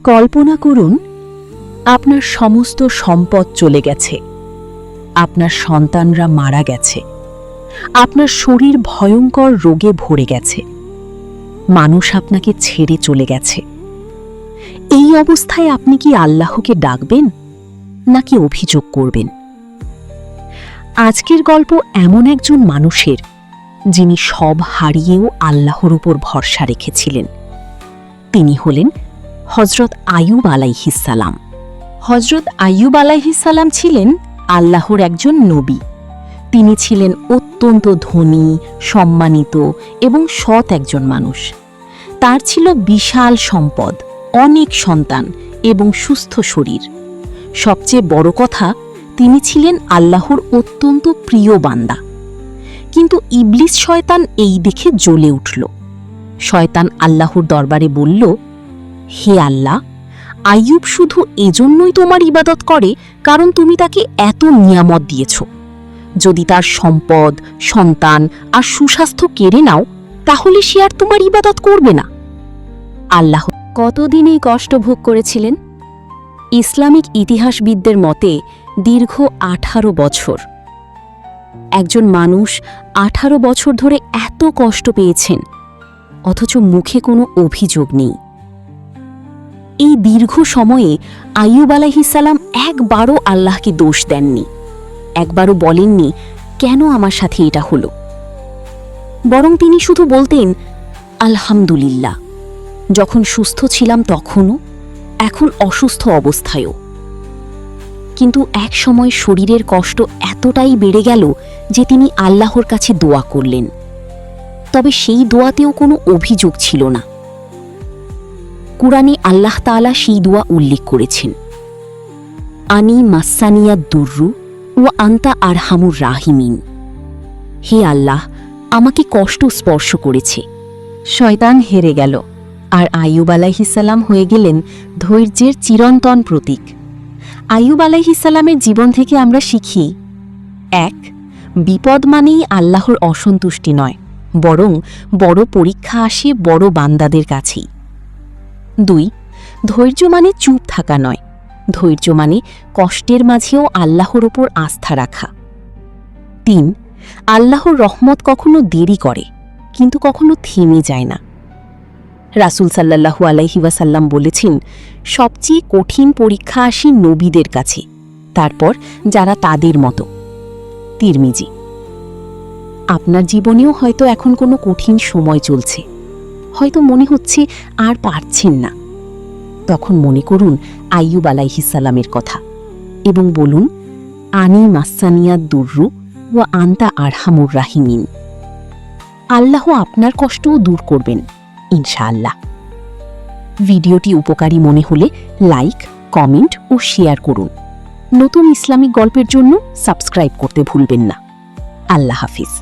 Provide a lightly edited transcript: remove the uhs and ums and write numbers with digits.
কল্পনা করুন আপনার সমস্ত সম্পদ চলে গেছে, আপনার সন্তানরা মারা গেছে, আপনার শরীর ভয়ঙ্কর রোগে ভরে গেছে, মানুষ আপনাকে ছেড়ে চলে গেছে। এই অবস্থায় আপনি কি আল্লাহকে ডাকবেন নাকি অভিযোগ করবেন? আজকের গল্প এমন একজন মানুষের, যিনি সব হারিয়েও আল্লাহর উপর ভরসা রেখেছিলেন। তিনি হলেন হজরত আইয়ুব আলাইহিসসালাম। হজরত আইয়ুব আলাইহিসসালাম ছিলেন আল্লাহর একজন নবী। তিনি ছিলেন অত্যন্ত ধনী, সম্মানিত এবং সৎ একজন মানুষ। তার ছিল বিশাল সম্পদ, অনেক সন্তান এবং সুস্থ শরীর। সবচেয়ে বড় কথা, তিনি ছিলেন আল্লাহর অত্যন্ত প্রিয় বান্দা। কিন্তু ইবলিস শয়তান এই দেখে জ্বলে উঠল। শয়তান আল্লাহর দরবারে বলল, হে আল্লাহ, আইয়ুব শুধু এজন্যই তোমার ইবাদত করে কারণ তুমি তাকে এত নিয়ামত দিয়েছ। যদি তার সম্পদ, সন্তান আর সুস্বাস্থ্য কেড়ে নাও, তাহলে সে আর তোমার ইবাদত করবে না। আল্লাহ কতদিন এই কষ্ট ভোগ করেছিলেন? ইসলামিক ইতিহাসবিদদের মতে দীর্ঘ 18 বছর। একজন মানুষ 18 বছর ধরে এত কষ্ট পেয়েছেন, অথচ মুখে কোনো অভিযোগ নেই। এই দীর্ঘ সময়ে আইয়ুব আলাইহিসসালাম একবারও আল্লাহকে দোষ দেননি, একবারও বলেননি কেন আমার সাথে এটা হলো। বরং তিনি শুধু বলতেন আলহামদুলিল্লাহ, যখন সুস্থ ছিলাম তখনও, এখন অসুস্থ অবস্থায়ও। কিন্তু এক সময় শরীরের কষ্ট এতটাই বেড়ে গেল যে তিনি আল্লাহর কাছে দোয়া করলেন। তবে সেই দোয়াতেও কোনো অভিযোগ ছিল না। কুরআনে আল্লাহ তাআলা সেই দোয়া উল্লেখ করেছেন, আনি মাসানিয়া দুররু ও আন্তা আরহামুর রাহিমিন। হে আল্লাহ, আমাকে কষ্ট স্পর্শ করেছে। শয়তান হেরে গেল, আর আইয়ুব আলাইহিসসালাম হয়ে গেলেন ধৈর্যের চিরন্তন প্রতীক। আইয়ুব আলাইহিসসালামের জীবন থেকে আমরা শিখি, 1. বিপদ মানেই আল্লাহর অসন্তুষ্টি নয়, বরং বড় পরীক্ষা আসে বড় বান্দাদের কাছেই। 2. ধৈর্য মানে চুপ থাকা নয়, ধৈর্য মানে কষ্টের মাঝেও আল্লাহর ওপর আস্থা রাখা। 3. আল্লাহর রহমত কখনো দেরি করে, কিন্তু কখনো থেমে যায় না। রাসূল সাল্লাল্লাহু আলাইহি ওয়াসাল্লাম বলেছেন, সবচেয়ে কঠিন পরীক্ষা আসে নবীদের কাছে, তারপর যারা তাদের মতো। তিরমিজি। আপনার জীবনেও হয়তো এখন কোনো কঠিন সময় চলছে, হয়তো মনে হচ্ছে আর পারছেন না। তখন মনে করুন আইয়ুব আলাইহিসসালামের কথা এবং বলুন, আনি মাসানিয়া দুররু ওয়া আন্তা আরহামুর রাহিমিন। আল্লাহ আপনার কষ্টও দূর করবেন ইনশাআল্লাহ। ভিডিওটি উপকারী মনে হলে লাইক, কমেন্ট ও শেয়ার করুন। নতুন ইসলামিক গল্পের জন্য সাবস্ক্রাইব করতে ভুলবেন না। আল্লাহ হাফিজ।